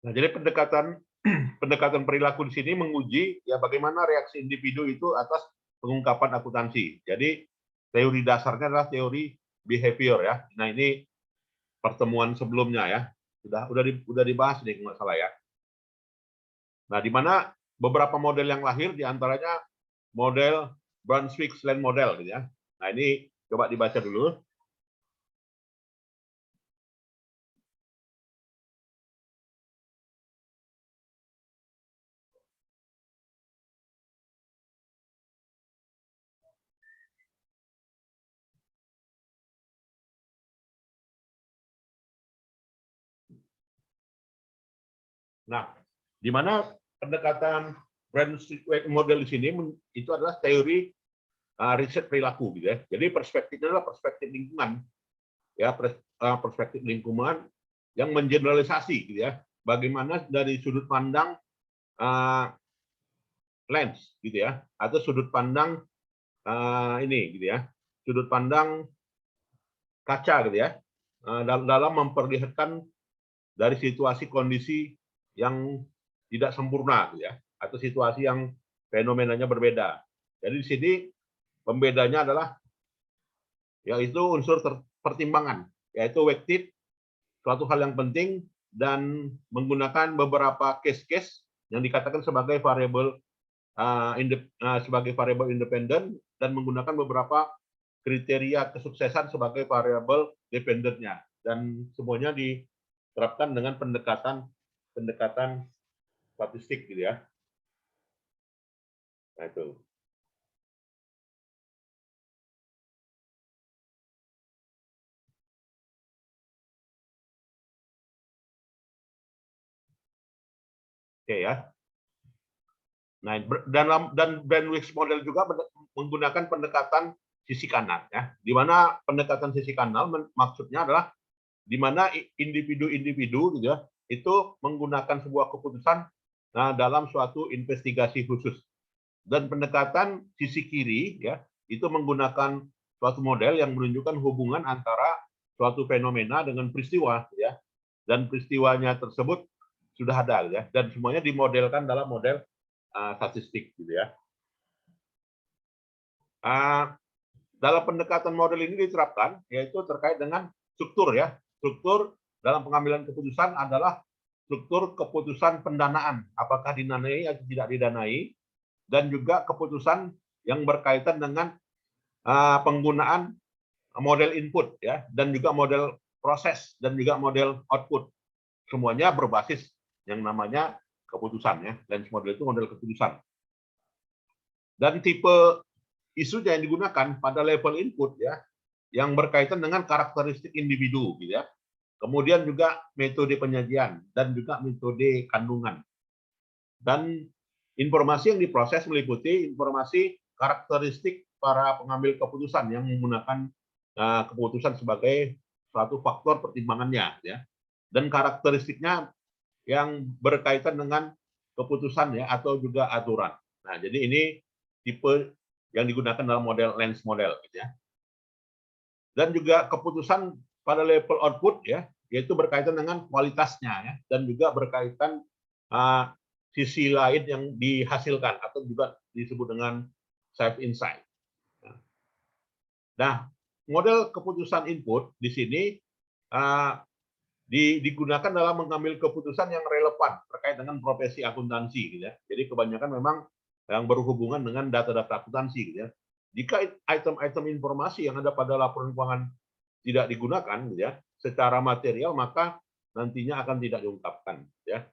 Nah, jadi pendekatan pendekatan perilaku di sini menguji ya bagaimana reaksi individu itu atas pengungkapan akuntansi. Jadi teori dasarnya adalah teori behavior ya. Nah, ini pertemuan sebelumnya ya. Udah dibahas nih nggak salah ya. Nah, di mana beberapa model yang lahir diantaranya model Brunswick-Lane model gitu ya. Nah, ini coba dibaca dulu. Nah, di mana pendekatan Brunswick model di sini itu adalah teori riset perilaku gitu ya. Jadi perspektifnya adalah perspektif lingkungan ya, perspektif lingkungan yang mengeneralisasi gitu ya. Bagaimana dari sudut pandang lens gitu ya, atau sudut pandang ini gitu ya, sudut pandang kaca gitu ya, dalam memperlihatkan dari situasi kondisi yang tidak sempurna gitu ya, atau situasi yang fenomenanya berbeda. Jadi di sini pembedanya adalah yaitu unsur pertimbangan, yaitu weighted, suatu hal yang penting, dan menggunakan beberapa case-case yang dikatakan sebagai variabel sebagai variabel independen, dan menggunakan beberapa kriteria kesuksesan sebagai variabel dependennya, dan semuanya diterapkan dengan pendekatan pendekatan statistik gitu ya. Nah, itu. Oke ya. Nah, dan Brandwix model juga menggunakan pendekatan sisi kanan ya. Di mana pendekatan sisi kanan maksudnya adalah di mana individu-individu gitu ya, itu menggunakan sebuah keputusan dalam suatu investigasi khusus. Dan pendekatan sisi kiri ya, itu menggunakan suatu model yang menunjukkan hubungan antara suatu fenomena dengan peristiwa ya. Dan peristiwanya tersebut sudah ada ya, dan semuanya dimodelkan dalam model statistik gitu ya. Dalam pendekatan model ini diterapkan yaitu terkait dengan struktur ya. Struktur dalam pengambilan keputusan adalah struktur keputusan pendanaan, apakah didanai atau tidak didanai, dan juga keputusan yang berkaitan dengan penggunaan model input ya, dan juga model proses, dan juga model output. Semuanya berbasis yang namanya keputusan ya. Lens model itu model keputusan. Dan tipe isu yang digunakan pada level input ya, yang berkaitan dengan karakteristik individu gitu ya. Kemudian juga metode penyajian dan juga metode kandungan. Dan informasi yang diproses meliputi informasi karakteristik para pengambil keputusan yang menggunakan keputusan sebagai suatu faktor pertimbangannya ya. Dan karakteristiknya yang berkaitan dengan keputusan ya, atau juga aturan. Nah, jadi ini tipe yang digunakan dalam model lens model gitu ya. Dan juga keputusan pada level output ya, yaitu berkaitan dengan kualitasnya ya, dan juga berkaitan sisi lain yang dihasilkan atau juga disebut dengan self insight. Nah, model keputusan input di sini digunakan dalam mengambil keputusan yang relevan terkait dengan profesi akuntansi gitu ya. Jadi kebanyakan memang yang berhubungan dengan data-data akuntansi gitu ya. Jika item-item informasi yang ada pada laporan keuangan tidak digunakan gitu ya, secara material, maka nantinya akan tidak diungkapkan ya.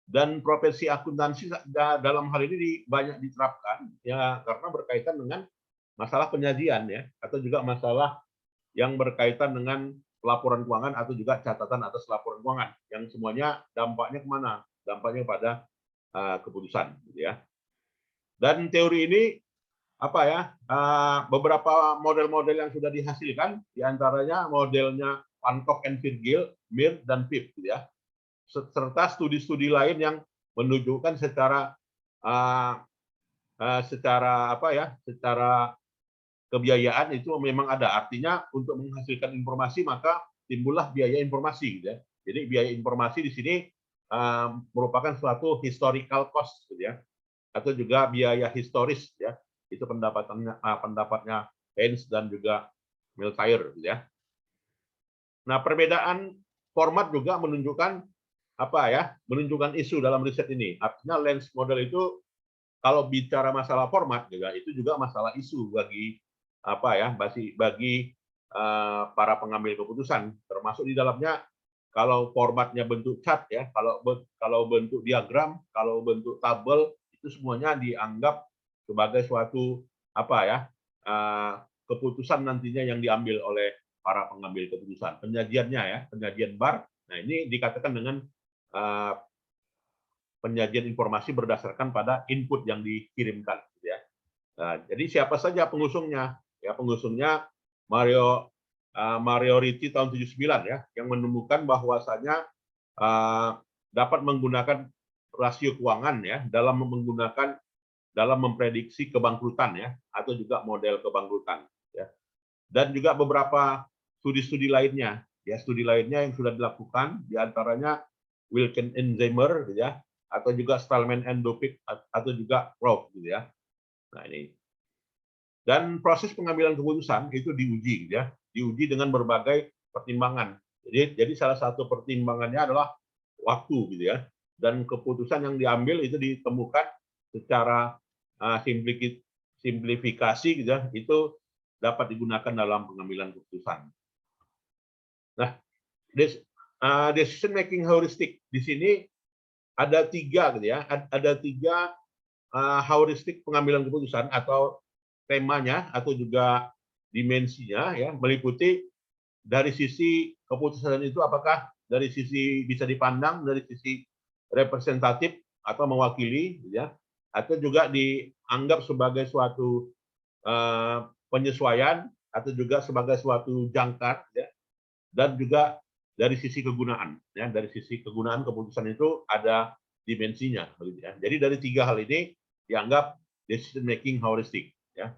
Dan profesi akuntansi dalam hal ini banyak diterapkan ya, karena berkaitan dengan masalah penyajian ya, atau juga masalah yang berkaitan dengan laporan keuangan atau juga catatan atas laporan keuangan, yang semuanya dampaknya kemana? Dampaknya pada keputusan gitu ya. Dan teori ini apa ya, beberapa model-model yang sudah dihasilkan, diantaranya modelnya Pankov and Virgil, Mir, dan Pip gitu ya, serta studi-studi lain yang menunjukkan secara apa ya, secara kebiayaan itu memang ada. Artinya untuk menghasilkan informasi maka timbullah biaya informasi gitu ya. Jadi biaya informasi di sini merupakan suatu historical cost, gitu ya, atau juga biaya historis, ya. Itu pendapatnya Haynes dan juga Miltire, gitu ya. Nah, perbedaan format juga menunjukkan apa ya? Menunjukkan isu dalam riset ini. Artinya lens model itu kalau bicara masalah format juga itu juga masalah isu bagi apa ya? Bagi para pengambil keputusan, termasuk di dalamnya kalau formatnya bentuk chart ya, kalau bentuk diagram, kalau bentuk tabel itu semuanya dianggap sebagai suatu apa ya? Keputusan nantinya yang diambil oleh para pengambil keputusan. Penyajiannya ya, penyajian bar. Nah, ini dikatakan dengan penyajian informasi berdasarkan pada input yang dikirimkan, gitu ya. Nah, jadi siapa saja pengusungnya? Ya, pengusungnya Mario Ricci tahun 79 ya, yang menemukan bahwasanya dapat menggunakan rasio keuangan ya dalam memprediksi kebangkrutan ya, atau juga model kebangkrutan ya. Dan juga beberapa studi-studi lainnya ya, studi lainnya yang sudah dilakukan diantaranya Wilken and Zeimer gitu ya, atau juga Stallman and Dopik atau juga Roth gitu ya. Nah, ini. Dan proses pengambilan keputusan itu diuji gitu ya, diuji dengan berbagai pertimbangan. Jadi salah satu pertimbangannya adalah waktu gitu ya. Dan keputusan yang diambil itu ditemukan secara simplifikasi gitu ya, itu dapat digunakan dalam pengambilan keputusan. Nah, decision making heuristic di sini ada 3 gitu ya, ada 3 heuristik pengambilan keputusan atau temanya atau juga dimensinya ya, meliputi dari sisi keputusan itu apakah dari sisi bisa dipandang dari sisi representatif atau mewakili gitu ya, atau juga dianggap sebagai suatu penyesuaian atau juga sebagai suatu jangkar ya, dan juga dari sisi kegunaan ya, dari sisi kegunaan keputusan itu ada dimensinya begitu ya. Jadi dari 3 hal ini dianggap decision making heuristic ya.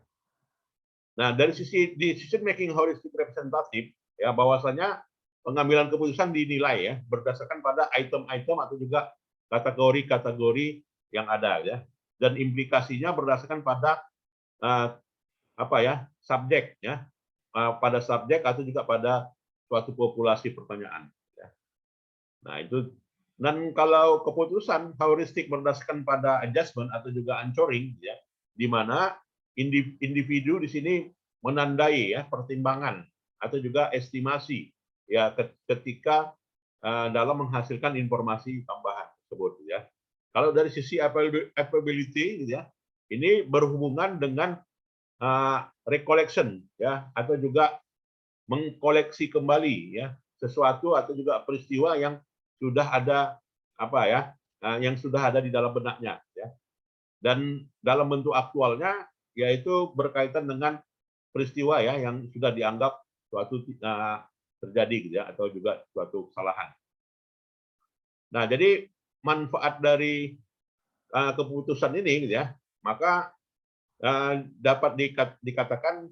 Nah, dari sisi decision making heuristic representatif ya, bahwasanya pengambilan keputusan dinilai ya berdasarkan pada item-item atau juga kategori-kategori yang ada ya, dan implikasinya berdasarkan pada apa ya, subjek ya, pada subjek atau juga pada suatu populasi pertanyaan ya. Nah, itu. Dan kalau keputusan heuristik berdasarkan pada adjustment atau juga anchoring ya, di mana individu di sini menandai ya pertimbangan atau juga estimasi ya ketika dalam menghasilkan informasi tambahan tersebut ya. Kalau dari sisi availability ya, ini berhubungan dengan recollection ya, atau juga mengkoleksi kembali ya sesuatu atau juga peristiwa yang sudah ada apa ya, yang sudah ada di dalam benaknya ya. Dan dalam bentuk aktualnya yaitu berkaitan dengan peristiwa ya yang sudah dianggap suatu terjadi gitu ya, atau juga suatu kesalahan. Nah, jadi manfaat dari keputusan ini gitu ya, maka dapat dikatakan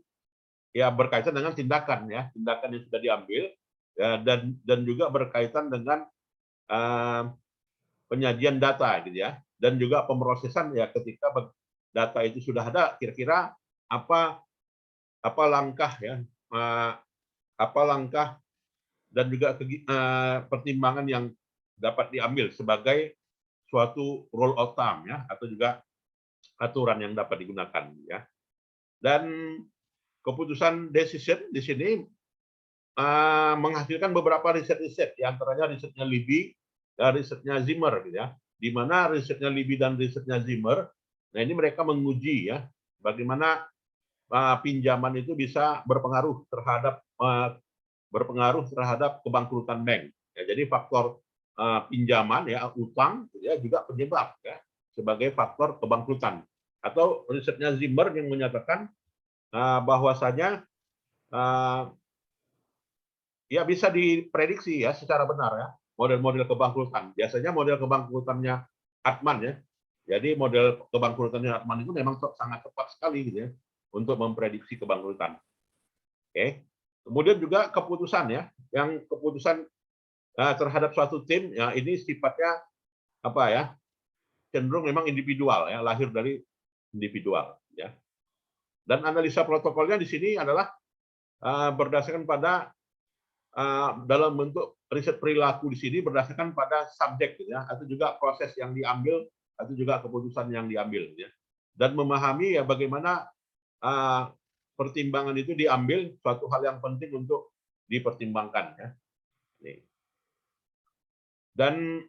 ya berkaitan dengan tindakan ya, tindakan yang sudah diambil ya, dan juga berkaitan dengan penyajian data gitu ya, dan juga pemrosesan ya ketika data itu sudah ada, kira-kira apa langkah ya, apa langkah dan juga pertimbangan yang dapat diambil sebagai suatu rule of thumb ya, atau juga aturan yang dapat digunakan ya. Dan keputusan decision di sini menghasilkan beberapa riset-riset, diantaranya risetnya Libby dan risetnya Zimmer, gitu ya. Di mana risetnya Libby dan risetnya Zimmer, nah ini mereka menguji ya bagaimana pinjaman itu bisa berpengaruh terhadap kebangkrutan bank. Ya, jadi faktor pinjaman ya, utang ya, juga penyebab ya sebagai faktor kebangkrutan. Atau risetnya Zimmer yang menyatakan bahwasanya ya bisa diprediksi ya secara benar ya model-model kebangkrutan. Biasanya model kebangkrutannya Hartman ya. Jadi model kebangkrutannya Hartman itu memang sangat tepat sekali gitu ya untuk memprediksi kebangkrutan. Oke. Kemudian juga keputusan ya, yang keputusan terhadap suatu tim ya, ini sifatnya apa ya, cenderung memang individual ya, lahir dari individual ya. Dan analisa protokolnya di sini adalah berdasarkan pada dalam bentuk riset perilaku di sini berdasarkan pada subjek ya, atau juga proses yang diambil atau juga keputusan yang diambil ya. Dan memahami ya bagaimana pertimbangan itu diambil, suatu hal yang penting untuk dipertimbangkan ya. Dan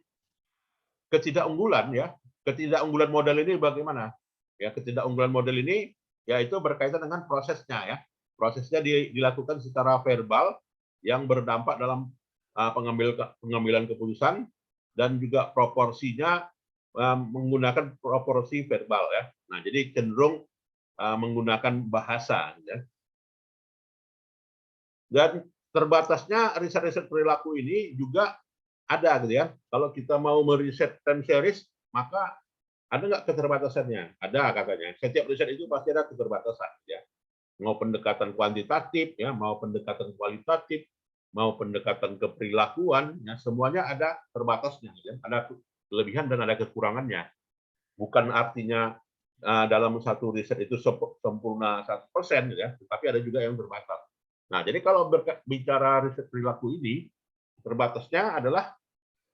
ketidakunggulan ya, ketidakunggulan model ini bagaimana? Ya, ketidakunggulan model ini yaitu berkaitan dengan prosesnya ya. Prosesnya dilakukan secara verbal yang berdampak dalam pengambilan keputusan dan juga proporsinya menggunakan proporsi verbal ya. Nah, jadi cenderung menggunakan bahasa ya. Dan terbatasnya riset-riset perilaku ini juga ada gitu ya. Kalau kita mau meriset time series, maka ada nggak keterbatasannya? Ada katanya. Setiap riset itu pasti ada keterbatasan ya. Mau pendekatan kuantitatif ya, mau pendekatan kualitatif, mau pendekatan keperilakuan, ya semuanya ada terbatasnya ya. Ada kelebihan dan ada kekurangannya. Bukan artinya dalam satu riset itu sempurna 100% ya, tapi ada juga yang terbatas. Nah, jadi kalau bicara riset perilaku ini, terbatasnya adalah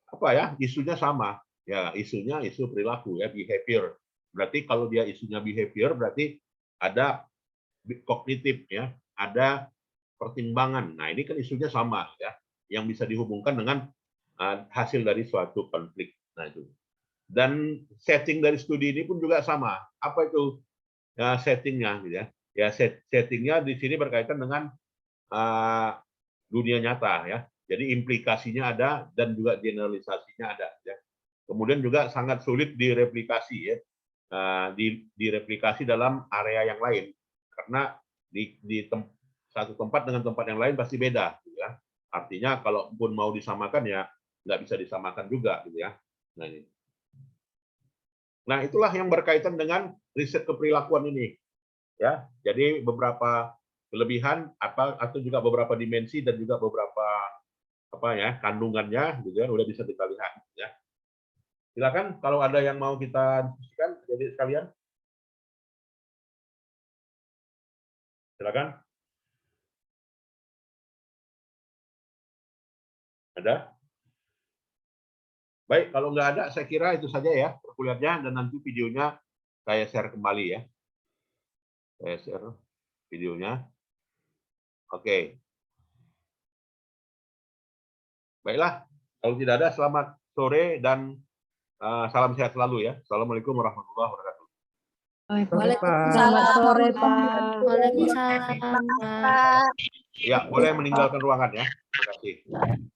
apa ya? Isunya sama. Ya, isunya isu perilaku ya, behavior. Berarti kalau dia isunya behavior berarti ada kognitif ya, ada pertimbangan. Nah, ini kan isunya sama ya, yang bisa dihubungkan dengan hasil dari suatu konflik. Nah, itu. Dan setting dari studi ini pun juga sama. Apa itu settingnya? Gitu ya. Ya, settingnya di sini berkaitan dengan dunia nyata ya. Jadi implikasinya ada dan juga generalisasinya ada. Ya. Kemudian juga sangat sulit direplikasi ya, direplikasi dalam area yang lain karena di satu tempat dengan tempat yang lain pasti beda. Gitu ya. Artinya kalaupun mau disamakan ya nggak bisa disamakan juga. Gitu ya. Nah, ini. Nah, itulah yang berkaitan dengan riset keperilakuan ini. Ya, jadi beberapa kelebihan atau juga beberapa dimensi dan juga beberapa apa ya kandungannya, gitu ya, udah bisa kita lihat. Ya, silakan kalau ada yang mau kita diskusikan, jadi sekalian. Silakan. Ada? Baik, kalau nggak ada, saya kira itu saja ya perkuliahannya dan nanti videonya saya share kembali ya. Saya share videonya. Oke. Baiklah, kalau tidak ada, selamat sore dan salam sehat selalu ya. Assalamualaikum warahmatullahi wabarakatuh. Selamat sore, Pak. Waalaikumsalam, Pak. Ya, boleh meninggalkan ruangan ya. Terima kasih.